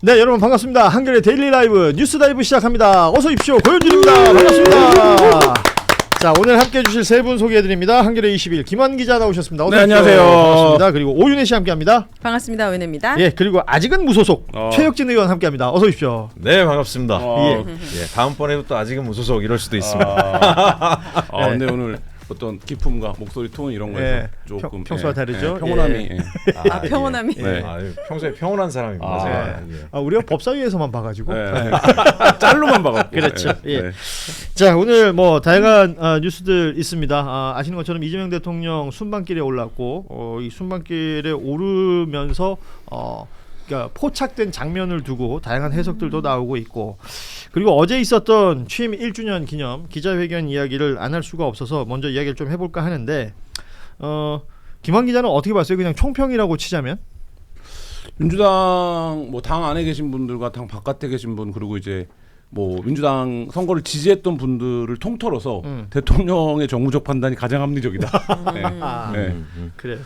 네, 여러분 반갑습니다. 한겨레 데일리 라이브 뉴스 다이브 시작합니다. 어서 오십시오. 고현준입니다. 반갑습니다. 자, 오늘 함께 해주실 세 분 소개해드립니다. 한겨레 21 김환 기자 나오셨습니다. 어서 네, 오십시오. 안녕하세요. 반갑습니다. 그리고 오윤혜 씨 함께합니다. 반갑습니다. 오윤혜입니다. 예, 그리고 아직은 무소속 최혁진 의원 함께합니다. 어서 오십시오. 네, 반갑습니다. 예. 다음번에도 또 아직은 무소속 이럴 수도 있습니다. 근데 오늘 어떤 기품과 목소리 톤 이런 거에서 조금 평소와 다르죠? 평온함이 평온함이. 네. 평소에 평온한 사람입니다. 제가. 우리가 법사위에서만 봐가지고. 짤로만 봐갖고. 그렇죠. 예. 자, 오늘 뭐 다양한 뉴스들 있습니다. 아시는 것처럼 이재명 대통령 순방길에 올랐고 이 순방길에 오르면서 그러니까 포착된 장면을 두고 다양한 해석들도 나오고 있고, 그리고 어제 있었던 취임 1주년 기념 기자회견 이야기를 안 할 수가 없어서 먼저 이야기를 좀 해볼까 하는데, 김환 기자는 어떻게 봤어요? 그냥 총평이라고 치자면? 민주당 뭐 당 안에 계신 분들과 당 바깥에 계신 분, 그리고 이제 뭐 민주당 선거를 지지했던 분들을 통틀어서 대통령의 정무적 판단이 가장 합리적이다. 그래.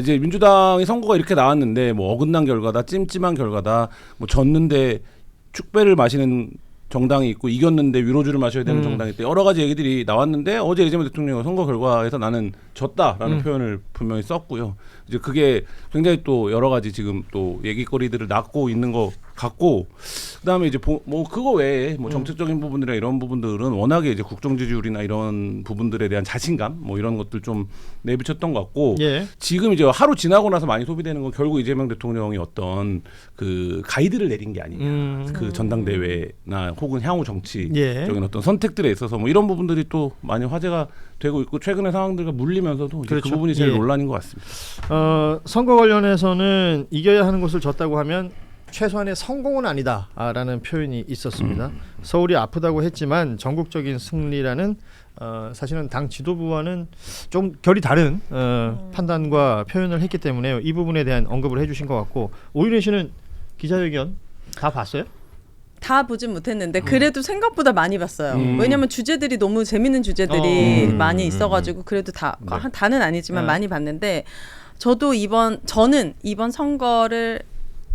이제 민주당의 선거가 이렇게 나왔는데 뭐 어긋난 결과다, 찜찜한 결과다, 뭐 졌는데 축배를 마시는 정당이 있고 이겼는데 위로주를 마셔야 되는 정당이 있대. 여러 가지 얘기들이 나왔는데 어제 이재명 대통령은 선거 결과에서 나는 졌다라는 표현을 분명히 썼고요. 이제 그게 굉장히 또 여러 가지 지금 또 얘기거리들을 낳고 있는 것 같고, 그다음에 이제 뭐 그거 외에 뭐 정책적인 부분이나 이런 부분들은 워낙에 이제 국정 지지율이나 이런 부분들에 대한 자신감 뭐 이런 것들 좀 내비쳤던 것 같고, 지금 이제 하루 지나고 나서 많이 소비되는 건 결국 이재명 대통령이 어떤 그 가이드를 내린 게 아니냐, 그 전당대회나 혹은 향후 정치적인 어떤 선택들에 있어서 뭐 이런 부분들이 또 많이 화제가 되고 있고, 최근의 상황들과 물리면서도 그렇죠. 그 부분이 제일 논란인 것 같습니다. 선거 관련해서는 이겨야 하는 것을 졌다고 하면 최소한의 성공은 아니다라는 표현이 있었습니다. 서울이 아프다고 했지만 전국적인 승리라는 사실은 당 지도부와는 좀 결이 다른 판단과 표현을 했기 때문에 이 부분에 대한 언급을 해주신 것 같고, 오윤혜 씨는 기자회견 다 봤어요? 다 보진 못했는데 그래도 생각보다 많이 봤어요. 왜냐면 주제들이 너무 재밌는 주제들이 많이 있어가지고 그래도 다는 아니지만 많이 봤는데, 저는 이번 선거를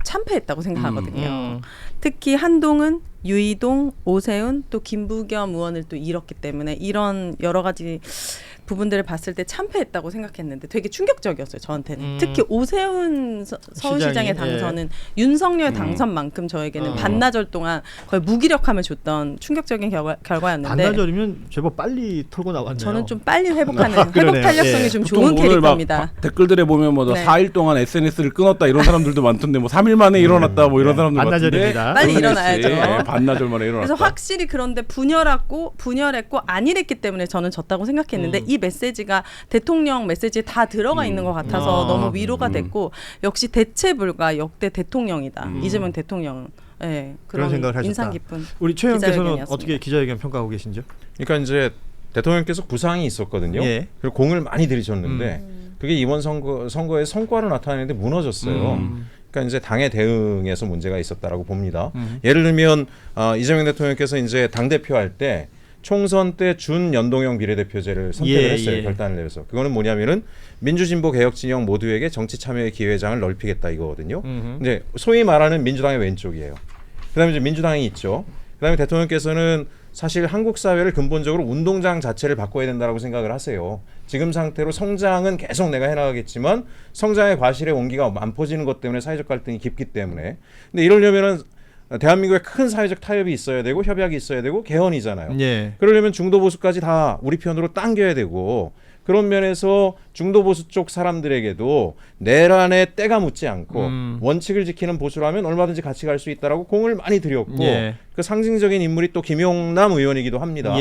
참패했다고 생각하거든요. 특히 한동훈, 유이동, 오세훈, 또 김부겸 의원을 또 잃었기 때문에 이런 여러 가지 부분들을 봤을 때 참패했다고 생각했는데 되게 충격적이었어요, 저한테는. 특히 오세훈 서울시장의 당선은 윤석열 당선만큼 저에게는 반나절 동안 거의 무기력함을 줬던 충격적인 결과였는데, 반나절이면 제법 빨리 털고 나왔네요. 저는 좀 빨리 회복하는 회복 탄력성이 좀 좋은 캐릭터입니다. 댓글들에 보면 뭐 4일 동안 SNS를 끊었다 이런 사람들도 많던데, 뭐 3일 만에 일어났다 뭐 이런 사람들 반나절입니다. 빨리 일어나야죠. 반나절 만에 일어났다. 그래서 확실히 그런데 분열했고 안 이랬기 때문에 저는 졌다고 생각했는데 이 메시지가 대통령 메시지에 다 들어가 있는 것 같아서 너무 위로가 됐고, 역시 대체 불가 역대 대통령이다. 이재명 대통령. 네, 그런 생각을 하셨다. 인상 깊은. 우리 최 의원께서는 어떻게 기자회견 평가하고 계신지요? 그러니까 이제 대통령께서 구상이 있었거든요. 그리고 공을 많이 들이셨는데 그게 이번 선거의 성과로 나타내는데 무너졌어요. 그러니까 이제 당의 대응에서 문제가 있었다라고 봅니다. 예를 들면 이재명 대통령께서 이제 당 대표할 때 총선 때 준연동형 비례대표제를 선택을 했어요. 결단을 내려서. 그거는 뭐냐면은 민주진보 개혁 진영 모두에게 정치 참여의 기회장을 넓히겠다 이거거든요. 근데 소위 말하는 민주당의 왼쪽이에요. 그다음에 이제 민주당이 있죠. 그다음에 대통령께서는 사실 한국 사회를 근본적으로 운동장 자체를 바꿔야 된다라고 생각을 하세요. 지금 상태로 성장은 계속 내가 해나가겠지만 성장의 과실의 온기가 안 퍼지는 것 때문에 사회적 갈등이 깊기 때문에. 근데 이러려면은 대한민국에 큰 사회적 타협이 있어야 되고 협약이 있어야 되고 개헌이잖아요. 그러려면 중도 보수까지 다 우리 편으로 당겨야 되고, 그런 면에서 중도 보수 쪽 사람들에게도 내란에 때가 묻지 않고 원칙을 지키는 보수라면 얼마든지 같이 갈 수 있다라고 공을 많이 들였고, 그 상징적인 인물이 또 김용남 의원이기도 합니다.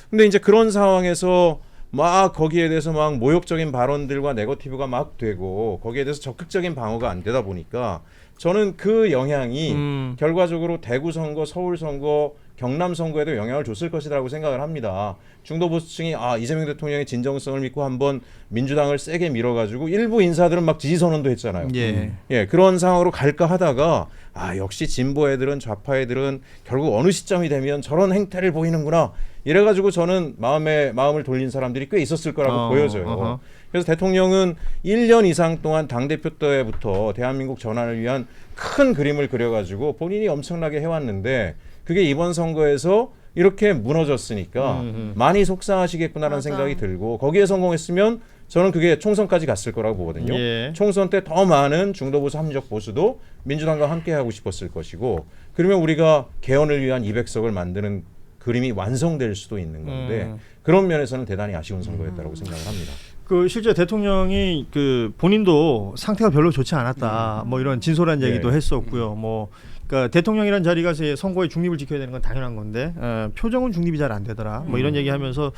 근데 이제 그런 상황에서 막 거기에 대해서 막 모욕적인 발언들과 네거티브가 막 되고 거기에 대해서 적극적인 방어가 안 되다 보니까 저는 그 영향이 결과적으로 대구 선거, 서울 선거, 경남 선거에도 영향을 줬을 것이라고 생각을 합니다. 중도 보수층이 이재명 대통령의 진정성을 믿고 한번 민주당을 세게 밀어가지고 일부 인사들은 막 지지 선언도 했잖아요. 그런 상황으로 갈까 하다가 역시 진보 애들은 좌파 애들은 결국 어느 시점이 되면 저런 행태를 보이는구나. 이래가지고 저는 마음을 돌린 사람들이 꽤 있었을 거라고 보여져요. 그래서 대통령은 1년 이상 동안 당대표 때부터 대한민국 전환을 위한 큰 그림을 그려가지고 본인이 엄청나게 해왔는데 그게 이번 선거에서 이렇게 무너졌으니까 많이 속상하시겠구나라는 맞아. 생각이 들고 거기에 성공했으면 저는 그게 총선까지 갔을 거라고 보거든요. 예. 총선 때 더 많은 중도보수 합리적 보수도 민주당과 함께 하고 싶었을 것이고 그러면 우리가 개헌을 위한 200석을 만드는 그림이 완성될 수도 있는 건데 그런 면에서는 대단히 아쉬운 선거였다고 생각을 합니다. 그 실제 대통령이 그 본인도 상태가 별로 좋지 않았다. 뭐 이런 진솔한 얘기도 예. 했었고요. 뭐 그러니까 대통령이란 자리가 선거의 중립을 지켜야 되는 건 당연한 건데 표정은 중립이 잘 안 되더라. 뭐 이런 얘기하면서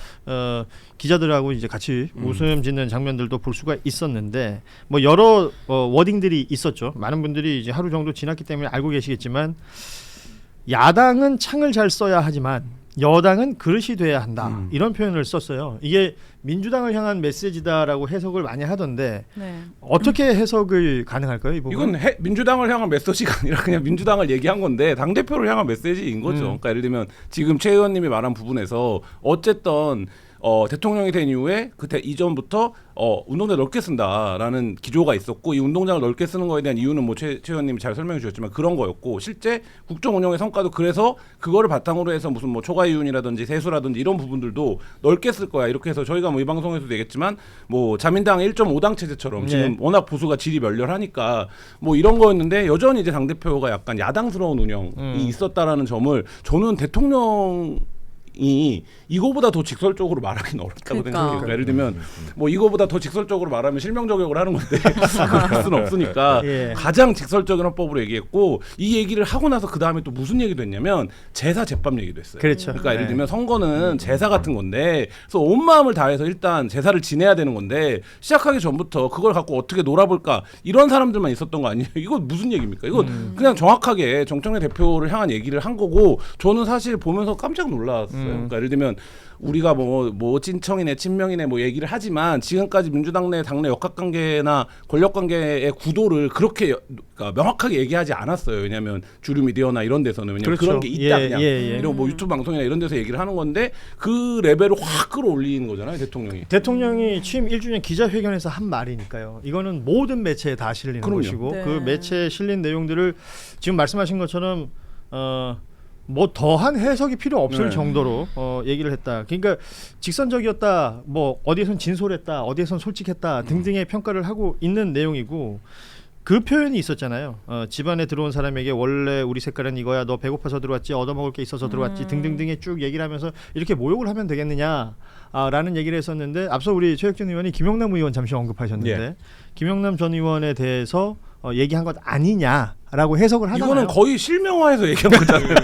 기자들하고 이제 같이 웃음 짓는 장면들도 볼 수가 있었는데 뭐 여러 워딩들이 있었죠. 많은 분들이 이제 하루 정도 지났기 때문에 알고 계시겠지만 야당은 창을 잘 써야 하지만 여당은 그릇이 돼야 한다. 이런 표현을 썼어요. 이게 민주당을 향한 메시지다라고 해석을 많이 하던데 네. 어떻게 해석을 가능할까요? 이 부분? 이건 민주당을 향한 메시지가 아니라 그냥 민주당을 얘기한 건데 당 대표를 향한 메시지인 거죠. 그러니까 예를 들면 지금 최 의원님이 말한 부분에서 어쨌든 대통령이 된 이후에 그때 이전부터 운동장 넓게 쓴다라는 기조가 있었고 이 운동장을 넓게 쓰는 거에 대한 이유는 뭐 최 의원님이 잘 설명해 주셨지만 그런 거였고 실제 국정 운영의 성과도 그래서 그거를 바탕으로 해서 무슨 뭐 초과 이윤이라든지 세수라든지 이런 부분들도 넓게 쓸 거야 이렇게 해서 저희가 뭐 이 방송에서도 얘기했지만 뭐 자민당 1.5당 체제처럼 지금 워낙 보수가 질이 멸렬하니까 뭐 이런 거였는데 여전히 이제 당 대표가 약간 야당스러운 운영이 있었다라는 점을 저는 대통령이 이거보다 더 직설적으로 말하기는 어렵다고 그러니까. 생각해요. 그러니까 예를 들면 뭐 이거보다 더 직설적으로 말하면 실명 저격을 하는 건데 그럴 수는 없으니까 예. 가장 직설적인 헌법으로 얘기했고 이 얘기를 하고 나서 그 다음에 또 무슨 얘기도 했냐면 제사 제밥 얘기도 했어요. 그렇죠. 그러니까 예를 네. 들면 선거는 제사 같은 건데 그래서 온 마음을 다해서 일단 제사를 지내야 되는 건데 시작하기 전부터 그걸 갖고 어떻게 놀아볼까 이런 사람들만 있었던 거 아니에요? 이거 무슨 얘기입니까? 이거 그냥 정확하게 정청래 대표를 향한 얘기를 한 거고 저는 사실 보면서 깜짝 놀랐어요. 그러니까 예를 들면 우리가 뭐 찐청이네 친명이네 뭐 얘기를 하지만 지금까지 민주당 내 당내 역학관계나 권력관계의 구도를 그렇게 그러니까 명확하게 얘기하지 않았어요. 왜냐하면 주류 미디어나 이런 데서는 왜냐면 그렇죠. 그런 게 있다 예, 그냥 예. 이런 뭐 유튜브 방송이나 이런 데서 얘기를 하는 건데 그 레벨을 확 끌어올리는 거잖아요. 대통령이 취임 1주년 기자회견에서 한 말이니까요. 이거는 모든 매체에 다 실리는 그럼요. 것이고 네. 그 매체에 실린 내용들을 지금 말씀하신 것처럼 뭐 더한 해석이 필요 없을 네. 정도로 얘기를 했다. 그러니까 직선적이었다. 뭐 어디에선 진솔했다. 어디에선 솔직했다. 등등의 평가를 하고 있는 내용이고 그 표현이 있었잖아요. 집안에 들어온 사람에게 원래 우리 색깔은 이거야. 너 배고파서 들어왔지. 얻어먹을 게 있어서 들어왔지. 등등등의 쭉 얘기를 하면서 이렇게 모욕을 하면 되겠느냐. 라는 얘기를 했었는데 앞서 우리 최혁준 의원이 김영남 의원 잠시 언급하셨는데 예. 김영남 전 의원에 대해서 얘기한 것 아니냐라고 해석을 하잖아요. 이거는 거의 실명화해서 얘기한 거잖아요.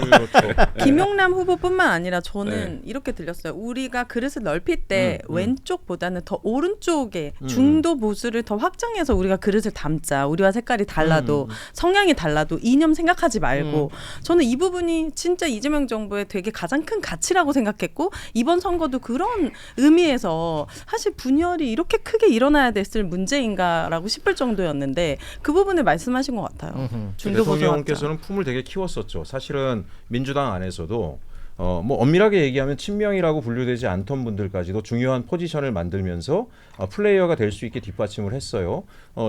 김용남 후보뿐만 아니라 저는 네. 이렇게 들렸어요. 우리가 그릇을 넓힐 때 왼쪽보다는 더 오른쪽에 중도 보수를 더 확장해서 우리가 그릇을 담자. 우리와 색깔이 달라도 성향이 달라도 이념 생각하지 말고 저는 이 부분이 진짜 이재명 정부의 되게 가장 큰 가치라고 생각했고 이번 선거도 그런 의미에서 사실 분열이 이렇게 크게 일어나야 됐을 문제인가라고 싶을 정도였는데 그 부분을 말씀하신 것 같아요. 중도 보수 확장. 대통령께서는 품을 되게 키웠었죠. 사실은 민주당 안에서도 뭐 엄밀하게 얘기하면 친명이라고 분류되지 않던 분들까지도 중요한 포지션을 만들면서 플레이어가 될 수 있게 뒷받침을 했어요.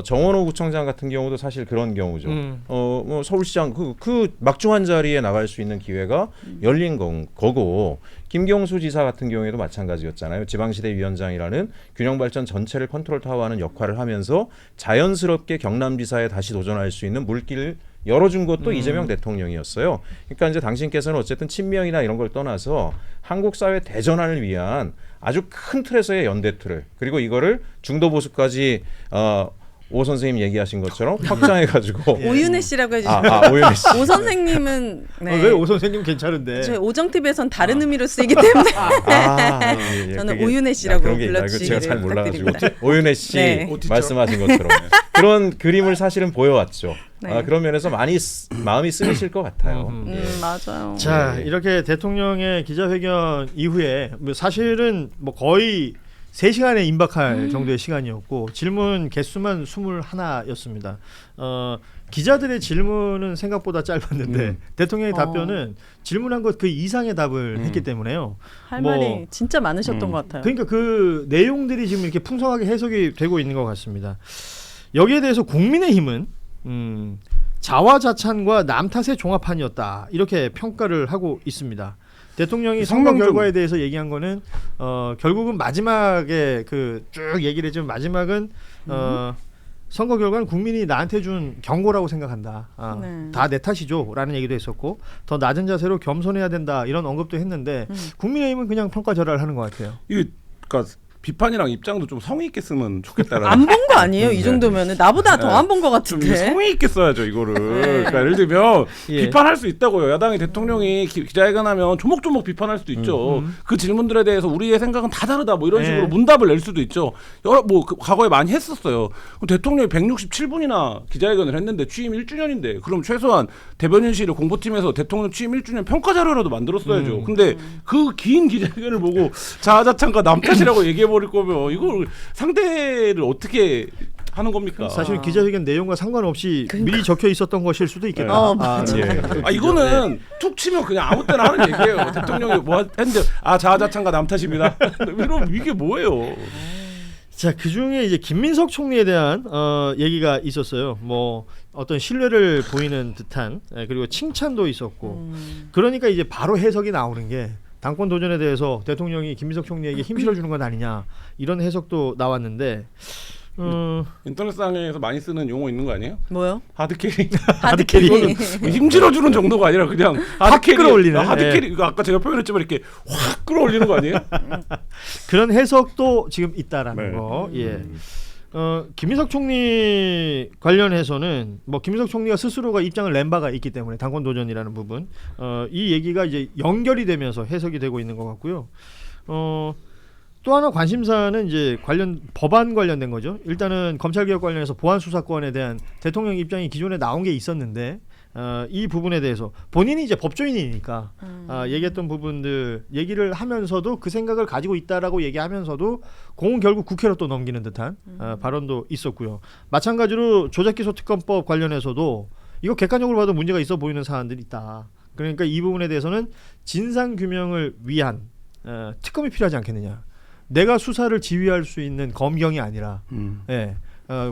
정원호 구청장 같은 경우도 사실 그런 경우죠. 뭐 서울시장 그 막중한 자리에 나갈 수 있는 기회가 열린 거고 김경수 지사 같은 경우에도 마찬가지였잖아요. 지방시대위원장이라는 균형발전 전체를 컨트롤 타워하는 역할을 하면서 자연스럽게 경남지사에 다시 도전할 수 있는 물길을 열어준 것도 이재명 대통령이었어요. 그러니까 이제 당신께서는 어쨌든 친명이나 이런 걸 떠나서 한국 사회 대전환을 위한 아주 큰 틀에서의 연대 틀을 그리고 이거를 중도 보수까지 오 선생님 얘기하신 것처럼 확장해가지고 오윤혜 씨라고 해주시면 오윤혜 씨. 오 선생님은 네. 왜 오 선생님 괜찮은데? 저희 오정 TV에선 다른 의미로 쓰이기 때문에 예, 저는 그게- 오윤혜 씨라고 그런 게 있나요? 불러주시기를 제가 잘 몰라가지고 부탁드립니다. 오윤혜 씨 네. 말씀하신 것처럼 그런 그림을 사실은 보여왔죠. 네. 그런 면에서 마음이 쓰이실 것 같아요. 맞아요. 자 네. 이렇게 대통령의 기자회견 이후에 뭐 사실은 뭐 거의 3시간에 임박할 정도의 시간이었고 질문 개수만 21였습니다. 기자들의 질문은 생각보다 짧았는데 대통령의 답변은 질문한 것 그 이상의 답을 했기 때문에요. 할 뭐, 말이 진짜 많으셨던 것 같아요. 그러니까 그 내용들이 지금 이렇게 풍성하게 해석이 되고 있는 것 같습니다. 여기에 대해서 국민의힘은 자화자찬과 남 탓의 종합판이었다 이렇게 평가를 하고 있습니다. 대통령이 선거 성명 좀- 결과에 대해서 얘기한 거는 결국은 마지막에 그 쭉 얘기를 했지만 마지막은 선거 결과는 국민이 나한테 준 경고라고 생각한다. 네. 다 내 탓이죠라는 얘기도 했었고 더 낮은 자세로 겸손해야 된다 이런 언급도 했는데 국민의힘은 그냥 평가절하를 하는 것 같아요. 이게 그러니까 비판이랑 입장도 좀 성의 있게 쓰면 좋겠다라는. 안 본 거 아니에요? 이 정도면은 나보다 더 안 본 거 좀 같은데. 성의 있게 써야죠 이거를. 그러니까 예를 들면 예. 비판할 수 있다고요. 야당이 대통령이 기자회견하면 조목조목 비판할 수도 있죠. 그 질문들에 대해서 우리의 생각은 다 다르다 뭐 이런 예. 식으로 문답을 낼 수도 있죠. 여러 과거에 많이 했었어요. 그럼 대통령이 167분이나 기자회견을 했는데 취임 1주년인데 그럼 최소한 대변인실을 공보팀에서 대통령 취임 1주년 평가 자료라도 만들었어야죠. 근데 그 긴 기자회견을 보고 자아자찬과 남 탓이라고 얘기해 버릴 거면 이걸 상대를 어떻게 하는 겁니까? 사실 기자회견 내용과 상관없이 미리 적혀 있었던 것일 수도 있겠다. 맞아. 예. 아 이거는 툭 치면 그냥 아무 때나 하는 얘기예요. 대통령이 뭐 했는데 자아자찬과 남 탓입니다. 이러면 이게 뭐예요? 자, 그 중에 이제 김민석 총리에 대한 얘기가 있었어요. 뭐 어떤 신뢰를 보이는 듯한 그리고 칭찬도 있었고 그러니까 이제 바로 해석이 나오는 게 당권 도전에 대해서 대통령이 김민석 총리에게 힘 실어주는 건 아니냐 이런 해석도 나왔는데 인터넷상에서 많이 쓰는 용어 있는 거 아니에요? 뭐요? 하드캐리. 하드캐리. 힘실어주는 정도가 아니라 그냥 하드캐리. 끌어올리는, 하드캐리. 이거 아까 제가 표현했지만 이렇게 확 끌어올리는 거 아니에요? 그런 해석도 지금 있다라는 네. 거. 예. 김민석 총리 관련해서는 뭐 김민석 총리가 스스로가 입장을 낸 바가 있기 때문에 당권 도전이라는 부분 이 얘기가 이제 연결이 되면서 해석이 되고 있는 것 같고요. 또 하나 관심사는 이제 법안 관련된 거죠. 일단은 검찰개혁 관련해서 보안 수사권에 대한 대통령 입장이 기존에 나온 게 있었는데 이 부분에 대해서 본인이 이제 법조인이니까 얘기했던 부분들 얘기를 하면서도 그 생각을 가지고 있다라고 얘기하면서도 공은 결국 국회로 또 넘기는 듯한 발언도 있었고요. 마찬가지로 조작기소특검법 관련해서도 이거 객관적으로 봐도 문제가 있어 보이는 사안들이 있다. 그러니까 이 부분에 대해서는 진상 규명을 위한 특검이 필요하지 않겠느냐. 내가 수사를 지휘할 수 있는 검경이 아니라 예,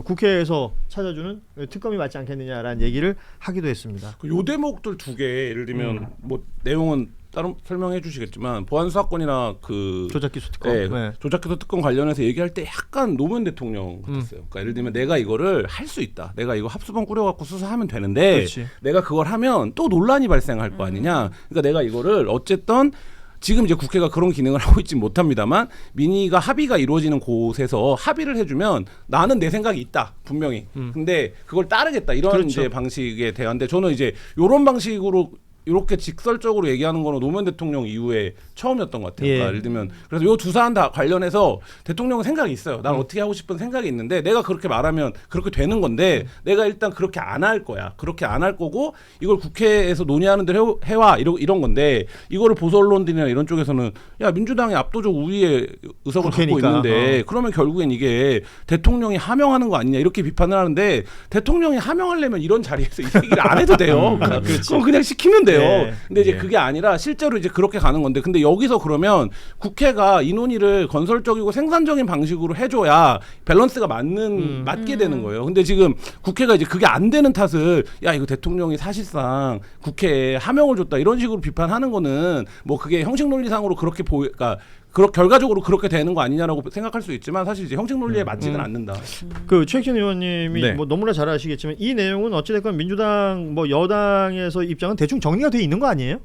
국회에서 찾아주는 특검이 맞지 않겠느냐라는 얘기를 하기도 했습니다. 요 대목들 두 개 예를 들면 뭐 내용은 따로 설명해 주시겠지만 보안 수사권이나 그 조작기소 특검, 네, 조작기소 특검 관련해서 얘기할 때 약간 노무현 대통령 같았어요. 그러니까 예를 들면 내가 이거를 할 수 있다. 내가 이거 합수본 꾸려갖고 수사하면 되는데 그렇지. 내가 그걸 하면 또 논란이 발생할 거 아니냐. 그러니까 내가 이거를 어쨌든 지금 이제 국회가 그런 기능을 하고 있지 못합니다만 민의가 합의가 이루어지는 곳에서 합의를 해주면 나는 내 생각이 있다 분명히. 근데 그걸 따르겠다 이런 그렇죠. 이제 방식에 대한데 저는 이제 이런 방식으로 이렇게 직설적으로 얘기하는 거는 노무현 대통령 이후에 처음이었던 것 같아요. 예. 그러니까 예를 들면 그래서 요 두 사안 다 관련해서 대통령은 생각이 있어요. 난 어떻게 하고 싶은 생각이 있는데 내가 그렇게 말하면 그렇게 되는 건데 내가 일단 그렇게 안 할 거야. 그렇게 안 할 거고 이걸 국회에서 논의하는 대로 해와 이런 건데 이거를 보수 언론들이나 이런 쪽에서는 야 민주당이 압도적 우위의 의석을 갖고 국회니까. 있는데 그러면 결국엔 이게 대통령이 하명하는 거 아니냐 이렇게 비판을 하는데 대통령이 하명하려면 이런 자리에서 이 얘기를 안 해도 돼요. 그럼 그냥 시키면 돼요. 예. 근데 이제 예. 그게 아니라 실제로 이제 그렇게 가는 건데 근데 여기서 그러면 국회가 이 논의를 건설적이고 생산적인 방식으로 해줘야 밸런스가 맞게 되는 거예요. 근데 지금 국회가 이제 그게 안 되는 탓을 야 이거 대통령이 사실상 국회에 하명을 줬다 이런 식으로 비판하는 거는 뭐 그게 형식 논리상으로 그렇게 그러니까 결과적으로 그렇게 되는 거 아니냐라고 생각할 수 있지만 사실 이제 형식 논리에 맞지는 않는다. 그 최익현 의원님이 네. 뭐 너무나 잘 아시겠지만 이 내용은 어찌됐건 민주당 뭐 여당에서 입장은 대충 정리가 돼 있는 거 아니에요?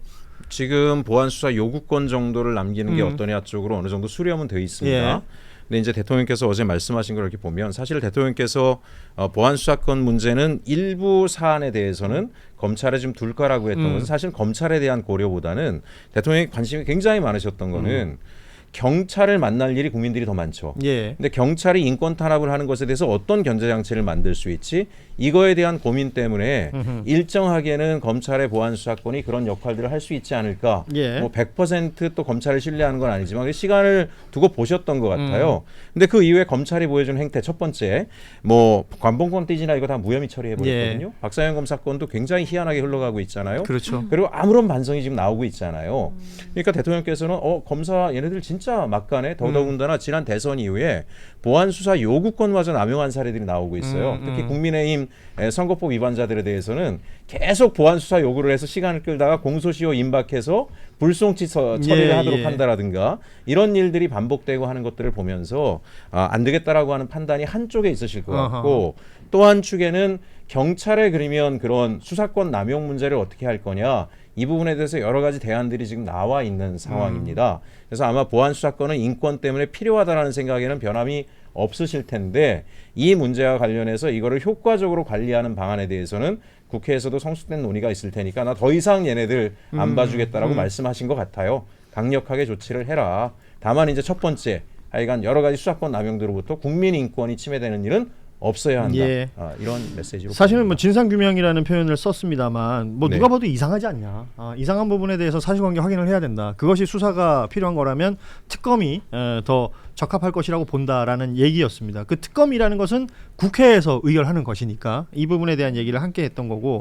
지금 보안 수사 요구권 정도를 남기는 게 어떠냐 쪽으로 어느 정도 수렴은 되어 있습니다. 예. 근데 이제 대통령께서 어제 말씀하신 걸 이렇게 보면 사실 대통령께서 보안 수사권 문제는 일부 사안에 대해서는 검찰에 좀 둘 거라고 했던 것은 사실 검찰에 대한 고려보다는 대통령이 관심이 굉장히 많으셨던 거는 경찰을 만날 일이 국민들이 더 많죠. 예. 근데 경찰이 인권 탄압을 하는 것에 대해서 어떤 견제 장치를 만들 수 있지? 이거에 대한 고민 때문에 일정하게는 검찰의 보안 수사권이 그런 역할들을 할 수 있지 않을까? 예. 뭐 100%또 검찰을 신뢰하는 건 아니지만 시간을 두고 보셨던 것 같아요. 근데 그 이후에 검찰이 보여준 행태 첫 번째, 뭐 관봉권 띠지나 이거 다 무혐의 처리해버렸거든요. 예. 박사형 검사건도 굉장히 희한하게 흘러가고 있잖아요. 그렇죠. 그리고 아무런 반성이 지금 나오고 있잖아요. 그러니까 대통령께서는 검사 얘네들 진짜 진짜 막간에 더더군다나 지난 대선 이후에 보안 수사 요구권마저 남용한 사례들이 나오고 있어요. 특히 국민의힘 선거법 위반자들에 대해서는 계속 보안 수사 요구를 해서 시간을 끌다가 공소시효 임박해서 불송치 처리를 하도록 한다라든가 이런 일들이 반복되고 하는 것들을 보면서 안 되겠다라고 하는 판단이 한쪽에 있으실 것 같고 또 한 축에는 경찰에 그러면 그런 수사권 남용 문제를 어떻게 할 거냐 이 부분에 대해서 여러 가지 대안들이 지금 나와 있는 상황입니다. 그래서 아마 보안 수사권은 인권 때문에 필요하다라는 생각에는 변함이 없으실 텐데 이 문제와 관련해서 이거를 효과적으로 관리하는 방안에 대해서는 국회에서도 성숙된 논의가 있을 테니까 나 더 이상 얘네들 안 봐주겠다라고 말씀하신 것 같아요. 강력하게 조치를 해라. 다만 이제 첫 번째 하여간 여러 가지 수사권 남용들로부터 국민 인권이 침해되는 일은 없어야 한다. 이런 메시지로 사실은 뭐 진상규명이라는 표현을 썼습니다만 뭐 네. 누가 봐도 이상하지 않냐. 이상한 부분에 대해서 사실관계 확인을 해야 된다. 그것이 수사가 필요한 거라면 특검이 더 적합할 것이라고 본다라는 얘기였습니다. 그 특검이라는 것은 국회에서 의결하는 것이니까 이 부분에 대한 얘기를 함께 했던 거고